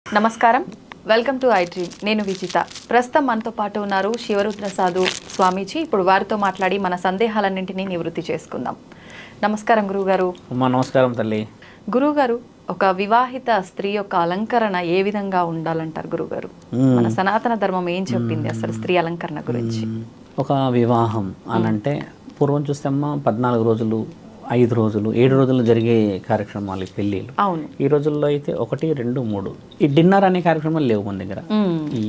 నమస్కారం, welcome to iDream. నేను విజిత. ప్రస్తుతం మనతో పాటు ఉన్నారు శివరుద్ర సాధు స్వామీజీ. ఇప్పుడు వారితో మాట్లాడి మన సందేహాలన్నింటినీ నివృత్తి చేసుకుందాం. నమస్కారం గురువుగారు. నమస్కారం తల్లి. గురువుగారు, ఒక వివాహిత స్త్రీ యొక్క అలంకరణ ఏ విధంగా ఉండాలంటారు గురువుగారు? మన సనాతన ధర్మం ఏం చెప్పింది అసలు స్త్రీ అలంకరణ గురించి? ఒక వివాహం అనంటే పూర్వం చూస్తే అమ్మ 14 రోజులు, 5 రోజులు, 7 రోజులు జరిగే కార్యక్రమాలు, పెళ్ళిళ్ళు. అవును. ఈ రోజుల్లో అయితే 1, 2, 3 ఈ డిన్నర్ అనే కార్యక్రమాలు లేవు మన దగ్గర. ఈ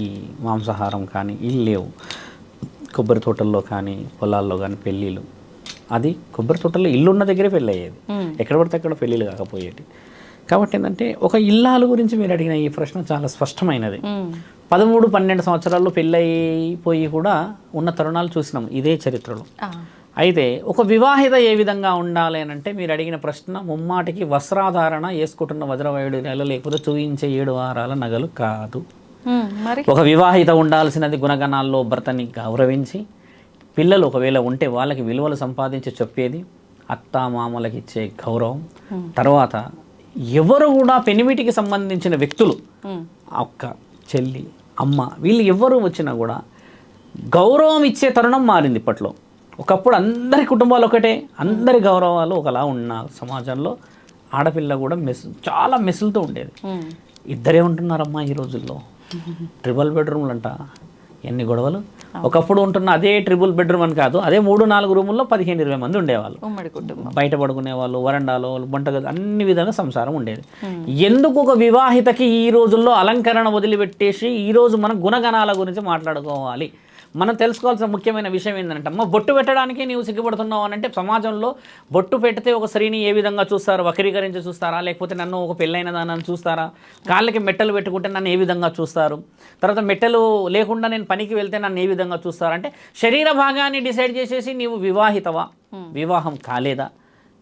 మాంసాహారం కానీ ఇవి లేవు. కొబ్బరి తోటల్లో కానీ పొలాల్లో కానీ పెళ్ళిళ్ళు, అది కొబ్బరి తోటల్లో ఇల్లు ఉన్న దగ్గరే పెళ్ళి అయ్యేది, ఎక్కడ పడితే అక్కడ పెళ్ళిళ్ళు కాకపోయేది. కాబట్టి ఏంటంటే ఒక ఇల్లాల గురించి మీరు అడిగిన ఈ ప్రశ్న చాలా స్పష్టమైనది. 13, 12 సంవత్సరాల్లో పెళ్ళైపోయి కూడా ఉన్న తరుణాలు చూసినాం ఇదే చరిత్రలో. అయితే ఒక వివాహిత ఏ విధంగా ఉండాలి అని అంటే మీరు అడిగిన ప్రశ్న ముమ్మాటికి వస్త్రాధారణ, వేసుకుంటున్న వజ్రవైడు నెల లేకపోతే చూయించే 7 వారాల నగలు కాదు. ఒక వివాహిత ఉండాల్సినది గుణగణాల్లో భర్తని గౌరవించి, పిల్లలు ఒకవేళ ఉంటే వాళ్ళకి విలువలు సంపాదించి చెప్పేది, అత్త మామలకి ఇచ్చే గౌరవం, తర్వాత ఎవరు కూడా పెనిమిటికి సంబంధించిన వ్యక్తులు, అక్క, చెల్లి, అమ్మ, వీళ్ళు ఎవరు వచ్చినా కూడా గౌరవం ఇచ్చే తరుణం మారింది ఇప్పట్లో. ఒకప్పుడు అందరి కుటుంబాలు ఒకటే, అందరి గౌరవాలు ఒకలా ఉన్న సమాజంలో ఆడపిల్ల కూడా చాలా మెస్సులతో ఉండేది. ఇద్దరే ఉంటున్నారమ్మా ఈ రోజుల్లో. ట్రిపుల్ బెడ్రూమ్లు అంట, ఎన్ని గొడవలు. ఒకప్పుడు ఉంటున్న అదే ట్రిపుల్ బెడ్రూమ్ అని కాదు, అదే 3-4 రూముల్లో 15-20 మంది ఉండేవాళ్ళు. బయట పడుకునే వాళ్ళు, వరండాలో, వంటగది, అన్ని విధాలుగా సంసారం ఉండేది. ఎందుకు ఒక వివాహితకి ఈ రోజుల్లో అలంకరణ వదిలిపెట్టేసి ఈరోజు మనం గుణగణాల గురించి మాట్లాడుకోవాలి? మనం తెలుసుకోవాల్సిన ముఖ్యమైన విషయం ఏంటంటే అమ్మ, బొట్టు పెట్టడానికి నీవు సిగ్గుపడుతున్నావు అని అంటే సమాజంలో బొట్టు పెడితే ఒక స్త్రీని ఏ విధంగా చూస్తారు? వక్రీకరించి చూస్తారా? లేకపోతే నన్ను ఒక పెళ్ళైన దాన్ని చూస్తారా? కాళ్ళకి మెట్టలు పెట్టుకుంటే నన్ను ఏ విధంగా చూస్తారు? తర్వాత మెట్టలు లేకుండా నేను పనికి వెళ్తే నన్ను ఏ విధంగా చూస్తారు? అంటే శరీర భాగాన్ని డిసైడ్ చేసేసి నీవు వివాహితవా, వివాహం కాలేదా,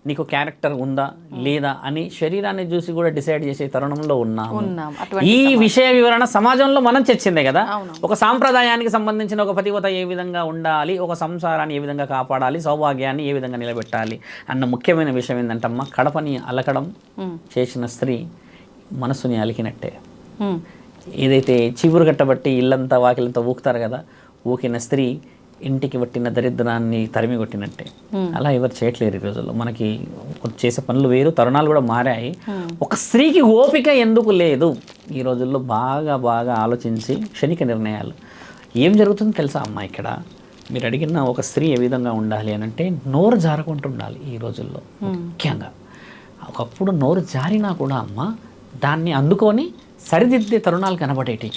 నీకు క్యారెక్టర్ ఉందా లేదా అని శరీరాన్ని చూసి కూడా డిసైడ్ చేసే తరుణంలో ఉన్నాము. ఈ విషయ వివరణ సమాజంలో మనం చర్చిందే కదా. ఒక సాంప్రదాయానికి సంబంధించిన ఒక పతివత ఏ విధంగా ఉండాలి, ఒక సంసారాన్ని ఏ విధంగా కాపాడాలి, సౌభాగ్యాన్ని ఏ విధంగా నిలబెట్టాలి అన్న ముఖ్యమైన విషయం ఏంటంటమ్మా, కడపని అలకడం చేసిన స్త్రీ మనసుని అలికినట్టే. ఏదైతే చీపురు కట్టబట్టి ఇల్లంతా వాకిలంతా ఊకుతారు కదా, ఊకిన స్త్రీ ఇంటికి పట్టిన దరిద్రాన్ని తరిమి కొట్టినట్టే. అలా ఎవరు చేయట్లేరు ఈ రోజుల్లో. మనకి చేసే పనులు వేరు, తరుణాలు కూడా మారాయి. ఒక స్త్రీకి ఓపిక ఎందుకు లేదు ఈ రోజుల్లో? బాగా బాగా ఆలోచించి క్షణిక నిర్ణయాలు. ఏం జరుగుతుందో తెలుసా అమ్మ? ఇక్కడ మీరు అడిగిన ఒక స్త్రీ ఏ విధంగా ఉండాలి అని అంటే నోరు జారకుంటూ ఉండాలి ఈ రోజుల్లో. ముఖ్యంగా ఒకప్పుడు నోరు జారినా కూడా అమ్మ దాన్ని అందుకొని సరిదిద్దే తరుణాలు కనబడేటి.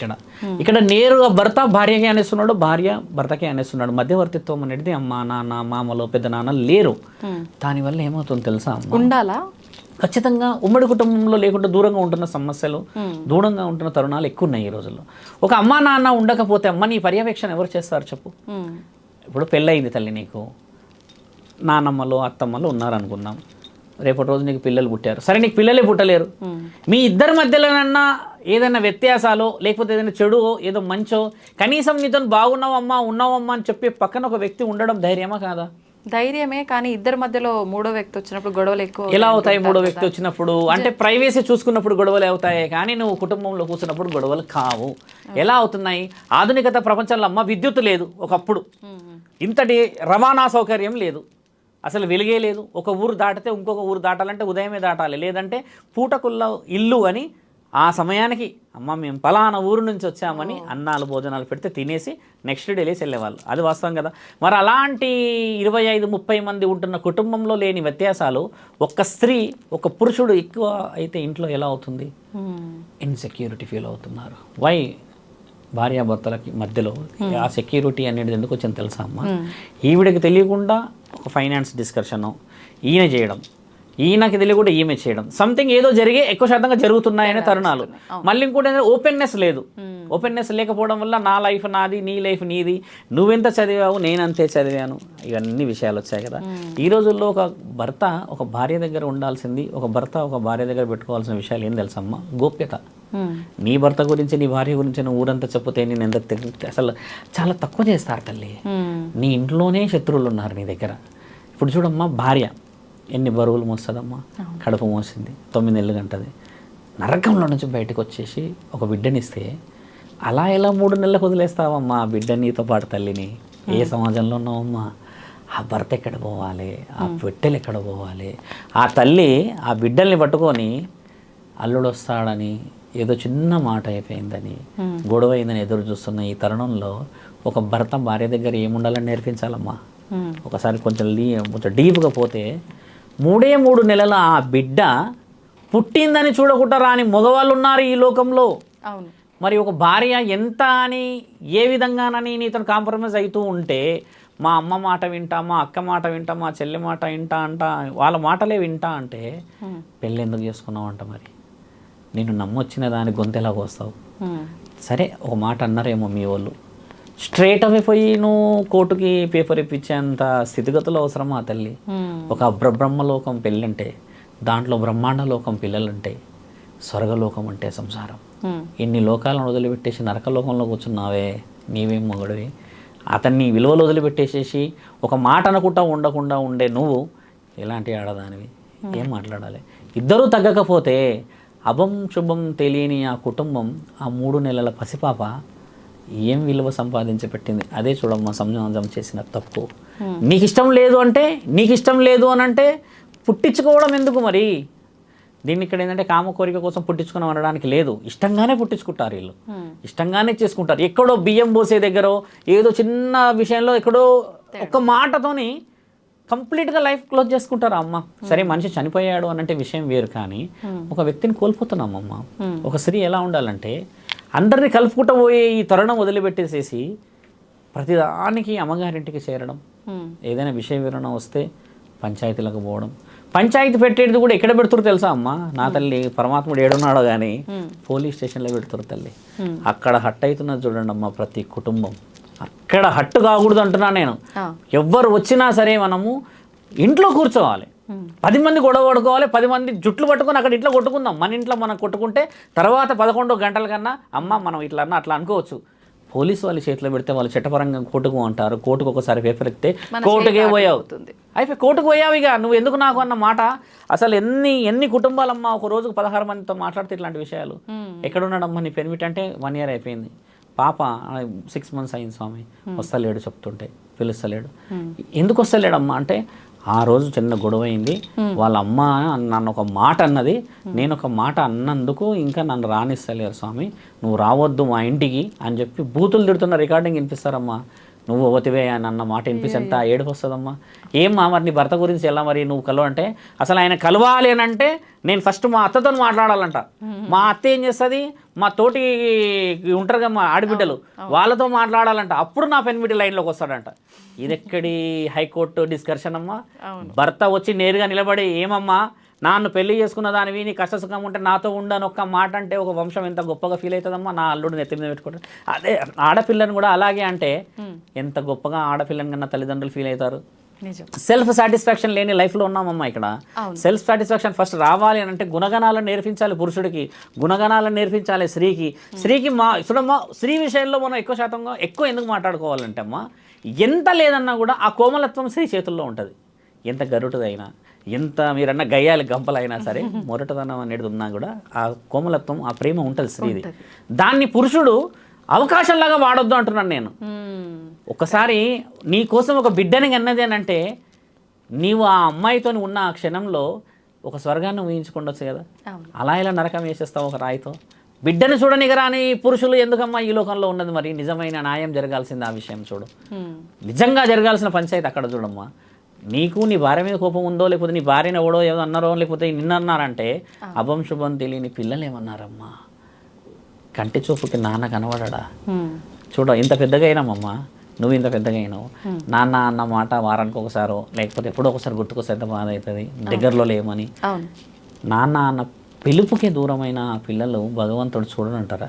ఇక్కడ నేరుగా భర్త భార్యకి అనేస్తున్నాడు, భార్య భర్తకే అనేస్తున్నాడు. మధ్యవర్తిత్వం అనేది అమ్మ, నాన్న, మామలో, పెద్ద నాన్న లేరు. దానివల్ల ఏమవుతుందో తెలుసా అమ్మ? ఉండాలా? ఖచ్చితంగా ఉమ్మడి కుటుంబంలో లేకుండా దూరంగా ఉంటున్న సమస్యలు, దూరంగా ఉంటున్న తరుణాలు ఎక్కువ ఉన్నాయి ఈ రోజుల్లో. ఒక అమ్మ నాన్న ఉండకపోతే అమ్మ నీ పర్యవేక్షణ ఎవరు చేస్తారు చెప్పు? ఇప్పుడు పెళ్ళయింది తల్లి, నీకు నానమ్మలు, అత్తమ్మలు ఉన్నారనుకుందాం. రేపటి రోజు నీకు పిల్లలు పుట్టారు, సరే నీకు పిల్లలే పుట్టలేరు. మీ ఇద్దరి మధ్యలోనన్నా ఏదైనా వ్యత్యాసాలు, లేకపోతే ఏదైనా చెడు, ఏదో మంచో, కనీసం నీతో బాగున్నావమ్మా, ఉన్నావమ్మా అని చెప్పి పక్కన ఒక వ్యక్తి ఉండడం ధైర్యమా కాదా? ధైర్యమే. కానీ ఇద్దరి మధ్యలో మూడో వ్యక్తి వచ్చినప్పుడు గొడవలు ఎక్కువ ఎలా అవుతాయి? మూడో వ్యక్తి వచ్చినప్పుడు అంటే ప్రైవసీ చూసుకున్నప్పుడు గొడవలు అవుతాయి, కానీ నువ్వు కుటుంబంలో కూర్చున్నప్పుడు గొడవలు కావు. ఎలా అవుతున్నాయి? ఆధునికత ప్రపంచంలో అమ్మ విద్యుత్ లేదు, ఒకప్పుడు ఇంతటి రవాణా సౌకర్యం లేదు, అసలు వెలిగే లేదు. ఒక ఊరు దాటితే ఇంకొక ఊరు దాటాలంటే ఉదయమే దాటాలి, లేదంటే పూటకుల్ల ఇల్లు అని ఆ సమయానికి అమ్మ మేము పలానా ఊరు నుంచి వచ్చామని అన్నాలు భోజనాలు పెడితే తినేసి నెక్స్ట్ డే లేసి వెళ్ళేవాళ్ళు. అది వాస్తవం కదా. మరి అలాంటి 25-30 మంది ఉంటున్న కుటుంబంలో లేని వ్యత్యాసాలు ఒక్క స్త్రీ, ఒక పురుషుడు ఎక్కువ అయితే ఇంట్లో ఎలా అవుతుంది? ఇన్సెక్యూరిటీ ఫీల్ అవుతున్నారు. వై? భార్యాభర్తలకి మధ్యలో ఆ సెక్యూరిటీ అనేది ఎందుకు వచ్చింది తెలుసా అమ్మ? ఈవిడకి తెలియకుండా ఒక ఫైనాన్స్ డిస్కషను ఈయన చేయడం, ఈయనకి తెలియకుండా ఈమె చేయడం, సంథింగ్ ఏదో జరిగే ఎక్కువ శాతంగా జరుగుతున్నాయనే తరుణాలు. మళ్ళీ ఇంకోటి ఓపెన్నెస్ లేదు. ఓపెన్నెస్ లేకపోవడం వల్ల నా లైఫ్ నాది, నీ లైఫ్ నీది, నువ్వెంత చదివావు నేనంతే చదివాను, ఇవన్నీ విషయాలు వచ్చాయి కదా. ఈ రోజుల్లో ఒక భర్త ఒక భార్య దగ్గర ఉండాల్సింది, ఒక భర్త ఒక భార్య దగ్గర పెట్టుకోవాల్సిన విషయాలు ఏం తెలుసమ్మా? గోప్యత. నీ భర్త గురించి, నీ భార్య గురించి నువ్వు ఊరంతా చెప్తే నేను ఎంత అసలు చాలా తక్కువ చేస్తారు తల్లి. నీ ఇంట్లోనే శత్రువులు ఉన్నారు నీ దగ్గర. ఇప్పుడు చూడమ్మా, భార్య ఎన్ని బరువులు మోస్తుందమ్మా, కడుపు మోసింది, 9 నెలలు గంటది, నరకంలో నుంచి బయటకు వచ్చేసి ఒక బిడ్డనిస్తే అలా ఎలా 3 నెలలకు వదిలేస్తావమ్మా ఆ బిడ్డ నీతో పాటు తల్లిని? ఏ సమాజంలో ఉన్నావమ్మా? ఆ భర్త ఎక్కడ పోవాలి, ఆ పెట్టెలు ఎక్కడ పోవాలి? ఆ తల్లి ఆ బిడ్డల్ని పట్టుకొని అల్లుడు వస్తాడని ఏదో చిన్న మాట అయిపోయిందని గొడవ అయిందని ఎదురు చూస్తున్న ఈ తరుణంలో ఒక భర్త భార్య దగ్గర ఏముండాలని నేర్పించాలమ్మా. ఒకసారి కొంచెం డీప్గా పోతే 3 నెలల ఆ బిడ్డ పుట్టిందని చూడకుండా రాని మగవాళ్ళు ఉన్నారు ఈ లోకంలో. అవును. మరి ఒక భార్య ఎంత అని ఏ విధంగానని నీతో కాంప్రమైజ్ అవుతూ ఉంటే, మా అమ్మ మాట వింటా, మా అక్క మాట వింటా, మా చెల్లి మాట వింటా అంట, వాళ్ళ మాటలే వింటా అంటే పెళ్ళి ఎందుకు చేసుకున్నావు అంట? మరి నేను నమ్మొచ్చిన దాని గొంతెలాగ వస్తావు? సరే ఒక మాట అన్నారేమో మీ వాళ్ళు, స్ట్రేట్ అవే పోయి నువ్వు కోర్టుకి పేపర్ ఇప్పించేంత స్థితిగతులు అవసరమా తల్లి? ఒక బ్రహ్మలోకం పెళ్ళంటే, దాంట్లో బ్రహ్మాండ లోకం పిల్లలుంటే, స్వర్గలోకం అంటే సంసారం. ఇన్ని లోకాలను వదిలిపెట్టేసి నరకలోకంలో కూర్చున్నావే, నీవేం మొగడివి? అతన్ని విలువలు వదిలిపెట్టేసేసి ఒక మాట అనుకుంటా ఉండకుండా ఉండే నువ్వు ఎలాంటి ఆడదానివి? ఏం మాట్లాడాలి? ఇద్దరూ తగ్గకపోతే అభం శుభం తెలియని ఆ కుటుంబం, ఆ 3 నెలల పసిపాప ఏం విలువ సంపాదించి పెట్టింది? అదే చూడమ్మా సమాజం చేసిన తప్పు. నీకు ఇష్టం లేదు అంటే, నీకు ఇష్టం లేదు అని అంటే పుట్టించుకోవడం ఎందుకు మరి? దీన్ని ఇక్కడ ఏంటంటే కామ కోరిక కోసం పుట్టించుకున్నాం అనడానికి లేదు. ఇష్టంగానే పుట్టించుకుంటారు వీళ్ళు, ఇష్టంగానే చేసుకుంటారు. ఎక్కడో బియ్యం పోసే దగ్గర ఏదో చిన్న విషయంలో ఎక్కడో ఒక మాటతోని కంప్లీట్గా లైఫ్ క్లోజ్ చేసుకుంటారు అమ్మ. సరే మనిషి చనిపోయాడు అనంటే విషయం వేరు, కానీ ఒక వ్యక్తిని కోల్పోతున్నాం అమ్మ. ఒక స్త్రీ ఎలా ఉండాలంటే అందరినీ కలుపుకుంటూ పోయే ఈ తరుణం వదిలిపెట్టేసేసి ప్రతిదానికి అమ్మగారింటికి చేరడం, ఏదైనా విషయ వివరణ వస్తే పంచాయతీలకు పోవడం. పంచాయతీ పెట్టేది కూడా ఎక్కడ పెడుతురు తెలుసా అమ్మ? నా తల్లి పరమాత్ముడు ఏడున్నాడో కానీ పోలీస్ స్టేషన్లో పెడుతురు తల్లి. అక్కడ హట్ అవుతున్నది చూడండి అమ్మ ప్రతి కుటుంబం. అక్కడ హట్టు కాకూడదు అంటున్నా నేను. ఎవ్వరు వచ్చినా సరే మనము ఇంట్లో కూర్చోవాలి, 10 మంది గొడవ పడుకోవాలి, 10 మంది జుట్లు పట్టుకొని అక్కడ ఇంట్లో కొట్టుకుందాం. మన ఇంట్లో మనం కొట్టుకుంటే తర్వాత 11 గంటల కన్నా అమ్మ మనం ఇట్లా అన్నా అట్లా అనుకోవచ్చు. పోలీసు వాళ్ళ చేతిలో పెడితే వాళ్ళు చట్టపరంగా కోర్టుకు అంటారు. కోర్టుకు ఒకసారి పేపర్ ఎక్కితే కోర్టుకే పోయావు, అయిపోయి కోర్టుకు పోయావు. ఇక నువ్వు ఎందుకు నాకు అన్న మాట. అసలు ఎన్ని కుటుంబాలమ్మా ఒక రోజుకు 16 మందితో మాట్లాడితే ఇట్లాంటి విషయాలు. ఎక్కడున్నాడమ్మా నీ పెర్మిట్ అంటే 1 year అయిపోయింది, పాప 6 months అయింది స్వామి, వస్తలేడు చెప్తుంటే, పిలుస్తలేడు. ఎందుకు వస్తలేడమ్మా అంటే ఆ రోజు చిన్న గొడవ అయింది, వాళ్ళ అమ్మ నన్ను ఒక మాట అన్నది, నేను ఒక మాట అన్నందుకు ఇంకా నన్ను రానిస్తలేరు స్వామి, నువ్వు రావద్దు మా ఇంటికి అని చెప్పి బూతులు తిడుతున్న రికార్డింగ్ వినిపిస్తారమ్మా. నువ్వు ఓతివే అని అన్న మాట వినిపిస్తే ఎంత ఏడుపు వస్తుందమ్మా. ఏమ్మా మరి నీ భర్త గురించి ఎలా మరి నువ్వు కలవంటే, అసలు ఆయన కలవాలి అని అంటే నేను ఫస్ట్ మా అత్తతో మాట్లాడాలంట. మా అత్త ఏం చేస్తుంది, మా తోటి ఉంటారు కదా మా ఆడబిడ్డలు, వాళ్ళతో మాట్లాడాలంట. అప్పుడు నా పెన్మిటి లైన్లోకి వస్తాడంట. ఇది ఎక్కడి హైకోర్టు డిస్కషన్ అమ్మా? భర్త వచ్చి నేరుగా నిలబడి, ఏమమ్మా నాన్ను పెళ్లి చేసుకున్న దానివి, నీ కష్టసుఖం ఉంటే నాతో ఉండని ఒక్క మాట అంటే ఒక వంశం ఎంత గొప్పగా ఫీల్ అవుతుందమ్మా. నా అల్లుడు నెత్తి మీద పెట్టుకుంటారు. అదే ఆడపిల్లని కూడా అలాగే అంటే ఎంత గొప్పగా ఆడపిల్లని కన్నా తల్లిదండ్రులు ఫీల్ అవుతారు. సెల్ఫ్ సాటిస్ఫాక్షన్ లేని లైఫ్లో ఉన్నామమ్మా. ఇక్కడ సెల్ఫ్ సాటిస్ఫాక్షన్ ఫస్ట్ రావాలి అని అంటే గుణగణాలను నేర్పించాలి పురుషుడికి, గుణగణాలను నేర్పించాలి స్త్రీకి. చూడమ్మా స్త్రీ విషయంలో మనం ఎక్కువ ఎందుకు మాట్లాడుకోవాలంటే అమ్మా, ఎంత లేదన్నా కూడా ఆ కోమలత్వం స్త్రీ చేతుల్లో ఉంటుంది. ఎంత గరుటుదైనా, ఎంత మీరన్న గయ్యాలి గంపలైనా సరే, మొరటదనం అనేది ఉన్నా కూడా ఆ కోమలత్వం, ఆ ప్రేమ ఉంటుంది స్త్రీది. దాన్ని పురుషుడు అవకాశంలాగా వాడొద్దు అంటున్నాను నేను. ఒకసారి నీ కోసం ఒక బిడ్డని అన్నది అని అంటే నీవు ఆ అమ్మాయితో ఉన్న ఆ క్షణంలో ఒక స్వర్గాన్ని ఊహించుకుండొచ్చు కదా. అలా ఇలా నరకం వేసేస్తావు ఒక రాయితో. బిడ్డను చూడనిగరాని పురుషులు ఎందుకమ్మా ఈ లోకంలో ఉన్నది? మరి నిజమైన న్యాయం జరగాల్సింది ఆ విషయం చూడు. నిజంగా జరగాల్సిన పంచాయతీ అక్కడ చూడమ్మా. నీకు నీ భార్య మీద కోపం ఉందో, లేకపోతే నీ భార్యను ఎవడో ఏదో అన్నారో, లేకపోతే నిన్నన్నారంటే అభం శుభం తెలియని పిల్లలు ఏమన్నారమ్మా? కంటి చూపుకి నాన్న కనబడా? చూడ ఇంత పెద్దగా అయినామమ్మా, నువ్వు ఇంత పెద్దగా అయినావు. నాన్న అన్న మాట వారానికి ఒకసారో లేకపోతే ఎప్పుడో ఒకసారి గుర్తుకొస్తే ఎంత బాధ అవుతుంది, దగ్గరలో లేమని. నాన్న అన్న పిలుపుకే దూరమైన పిల్లలు భగవంతుడు చూడనంటారా?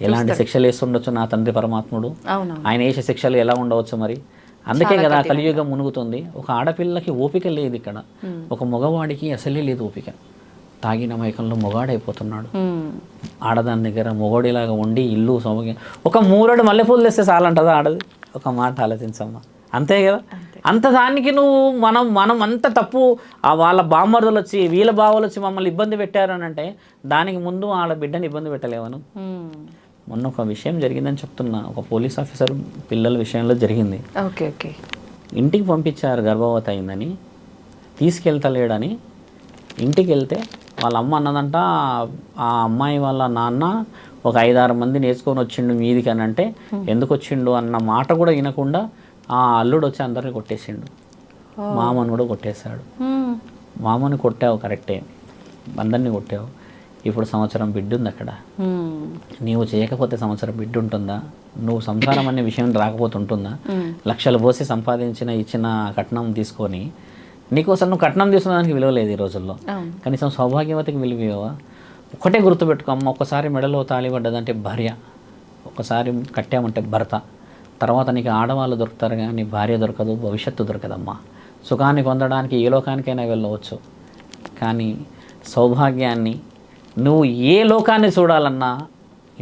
ఎలాంటి శిక్షలు వేస్తుండొచ్చు నా తండ్రి పరమాత్ముడు, ఆయన వేసే శిక్షలు ఎలా ఉండవచ్చు మరి? అందుకే కదా కలియుగం మునుగుతుంది. ఒక ఆడపిల్లకి ఓపిక లేదు ఇక్కడ, ఒక మగవాడికి అసలే లేదు ఓపిక. తాగిన మైకంలో మొగాడైపోతున్నాడు. ఆడదాని దగ్గర మొగోడిలాగా ఉండి ఇల్లు సౌకర్యం, ఒక 3 మల్లెపూలు తెస్తే చాలంటదా ఆడది? ఒక మాట ఆలోచించమ్మా, అంతే కదా. అంత దానికి నువ్వు మనం అంత తప్పు వాళ్ళ బామ్మరుదులు వచ్చి వీళ్ళ బావలు వచ్చి మమ్మల్ని ఇబ్బంది పెట్టారు అని అంటే దానికి ముందు వాళ్ళ బిడ్డని ఇబ్బంది పెట్టలేవను. మొన్న ఒక విషయం జరిగిందని చెప్తున్నా, ఒక పోలీస్ ఆఫీసర్ పిల్లల విషయంలో జరిగింది. Okay okay. ఇంటికి పంపించారు గర్భవతి అయిందని, తీసుకెళ్తలేడని. ఇంటికి వెళ్తే వాళ్ళ అమ్మ అన్నదంట ఆ అమ్మాయి వాళ్ళ నాన్న ఒక 5-6 మంది నేర్చుకొని వచ్చిండు మీదికి అని అంటే, ఎందుకు వచ్చిండు అన్న మాట కూడా వినకుండా ఆ అల్లుడు వచ్చి అందరిని కొట్టేసిండు. మామను కూడా కొట్టేశాడు. మామని కొట్టావు కరెక్టే, అందరినీ కొట్టావు. ఇప్పుడు సంవత్సరం బిడ్డ ఉంది అక్కడ. నీవు చేయకపోతే సంవత్సరం బిడ్డ ఉంటుందా? నువ్వు సంసారం అనే విషయం రాకపోతే ఉంటుందా? లక్షలు పోసి సంపాదించిన ఇచ్చిన కట్నం తీసుకొని నీకు అసలు నువ్వు కట్నం తీసుకున్న దానికి విలువ లేదు ఈ రోజుల్లో. కనీసం సౌభాగ్యవతికి విలువ. ఒకటే గుర్తుపెట్టుకో అమ్మ, ఒక్కసారి మెడలో తాళి పడ్డదంటే భార్య, ఒక్కసారి కట్టామంటే భర్త, తర్వాత నీకు ఆడవాళ్ళు దొరుకుతారు కానీ భార్య దొరకదు, భవిష్యత్తు దొరకదమ్మా. సుఖాన్ని పొందడానికి ఏ లోకానికైనా వెళ్ళవచ్చు, కానీ సౌభాగ్యాన్ని నువ్వు ఏ లోకాన్ని చూడాలన్నా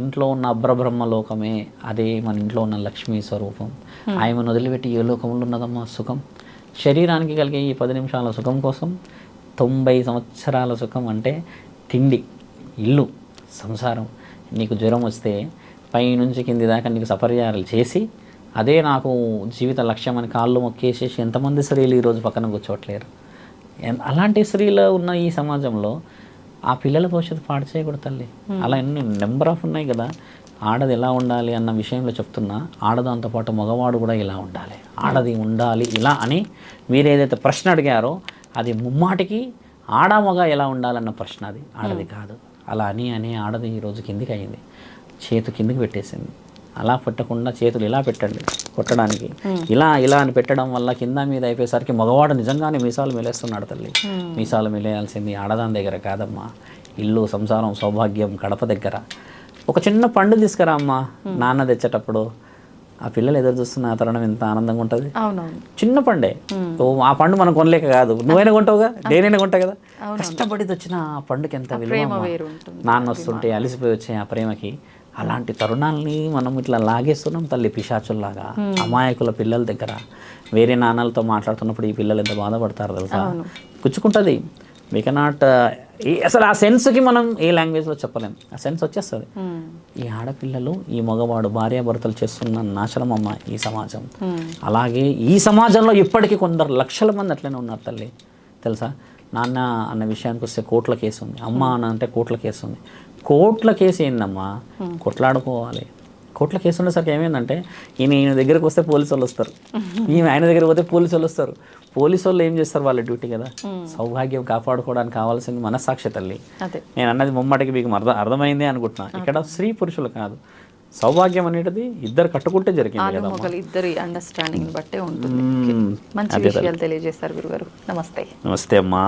ఇంట్లో ఉన్న అబ్రబ్రహ్మ లోకమే, అదే మన ఇంట్లో ఉన్న లక్ష్మీ స్వరూపం. ఆయమను వదిలిపెట్టి ఏ లోకంలో ఉన్నదమ్మా సుఖం? శరీరానికి కలిగే ఈ 10 నిమిషాల సుఖం కోసం 90 సంవత్సరాల సుఖం అంటే తిండి, ఇల్లు, సంసారం. నీకు జ్వరం వస్తే పైనుంచి కింది దాకా నీకు సపర్యాలు చేసి అదే నాకు జీవిత లక్ష్యం అని కాళ్ళు మొక్కేసేసి ఎంతమంది స్త్రీలు ఈరోజు పక్కన కూర్చోవట్లేరు? అలాంటి స్త్రీలు ఉన్న ఈ సమాజంలో ఆ పిల్లల భవిష్యత్తు పాడు చేయకూడదు తల్లి. అలా ఎన్ని నెంబర్ ఆఫ్ ఉన్నాయి కదా. ఆడది ఎలా ఉండాలి అన్న విషయంలో చెప్తున్నా, ఆడదాంతో పాటు మగవాడు కూడా ఇలా ఉండాలి, ఆడది ఉండాలి ఇలా అని మీరు ఏదైతే ప్రశ్న అడిగారో అది ముమ్మాటికి ఆడ మగ ఎలా ఉండాలన్న ప్రశ్న, అది ఆడది కాదు. అలా అని ఆడది ఈరోజు కిందికి అయింది, చేతు కిందికి పెట్టేసింది. అలా పెట్టకుండా చేతులు ఇలా పెట్టండి కొట్టడానికి, ఇలా అని పెట్టడం వల్ల కింద మీద అయిపోయేసరికి మగవాడు నిజంగానే మీసాలు మెలేస్తున్నాడు తల్లి. మీసాలు మెలేయాల్సింది ఆడదాని దగ్గర కాదమ్మా, ఇల్లు, సంసారం, సౌభాగ్యం గడప దగ్గర. ఒక చిన్న పండు తీసుకురా అమ్మా, నాన్న తెచ్చేటప్పుడు ఆ పిల్లలు ఎదురు చూస్తున్న ఆ తరుణం ఎంత ఆనందంగా ఉంటుంది. చిన్న పండే, ఆ పండు మనం కొనలేక కాదు, నువ్వైనా కొంటావుగా, నేనైనా కొంటా కదా. కష్టపడి వచ్చిన ఆ పండుకి ఎంత విలువ. నాన్న వస్తుంటే అలిసిపోయి వచ్చే ఆ ప్రేమకి. అలాంటి తరుణాలని మనం ఇట్లా లాగేస్తున్నాం తల్లి, పిశాచుల్లాగా. అమాయకుల పిల్లల దగ్గర వేరే నాన్నలతో మాట్లాడుతున్నప్పుడు ఈ పిల్లలు ఎంత బాధపడతారు తెలుసా. పుచ్చుకుంటుంది. వీ కెనాట్, అసలు ఆ సెన్స్కి మనం ఏ లాంగ్వేజ్లో చెప్పలేం, ఆ సెన్స్ వచ్చేస్తుంది. ఈ ఆడపిల్లలు, ఈ మగవాడు భార్యాభర్తలు చేస్తున్న నాశనం అమ్మ ఈ సమాజం. అలాగే ఈ సమాజంలో ఇప్పటికీ కొందరు లక్షల మంది అట్లనే ఉన్నారు తల్లి తెలుసా. నాన్న అన్న విషయానికి వస్తే కోట్ల కేసు ఉంది, అమ్మ అన్న అంటే కోట్ల కేసు ఉంది. కోట్ల కేసు ఏందమ్మా, కొట్లాడుకోవాలి. కోట్ల కేసు ఉండేసరికి ఏమైందంటే ఈయన దగ్గరకు వస్తే పోలీసు వాళ్ళు వస్తారు, ఆయన దగ్గరకు పోతే పోలీసు వాళ్ళు వస్తారు. పోలీసు వాళ్ళు ఏం చేస్తారు, వాళ్ళ డ్యూటీ కదా. సౌభాగ్యం కాపాడుకోవడానికి కావాల్సింది మనస్సాక్షి తల్లి. నేను అన్నది ముమ్మటికి మీకు అర్థమైంది అనుకుంటున్నా. ఇక్కడ స్త్రీ పురుషులు కాదు, సౌభాగ్యం అనేది ఇద్దరు కట్టుకుంటే జరిగింది కదా. ఇద్దరి అండర్స్టాండింగ్ బట్టే ఉంటుంది. మంచి విషయాలు తెలియజేస్తారు గురుగారు. నమస్తే. నమస్తే అమ్మా.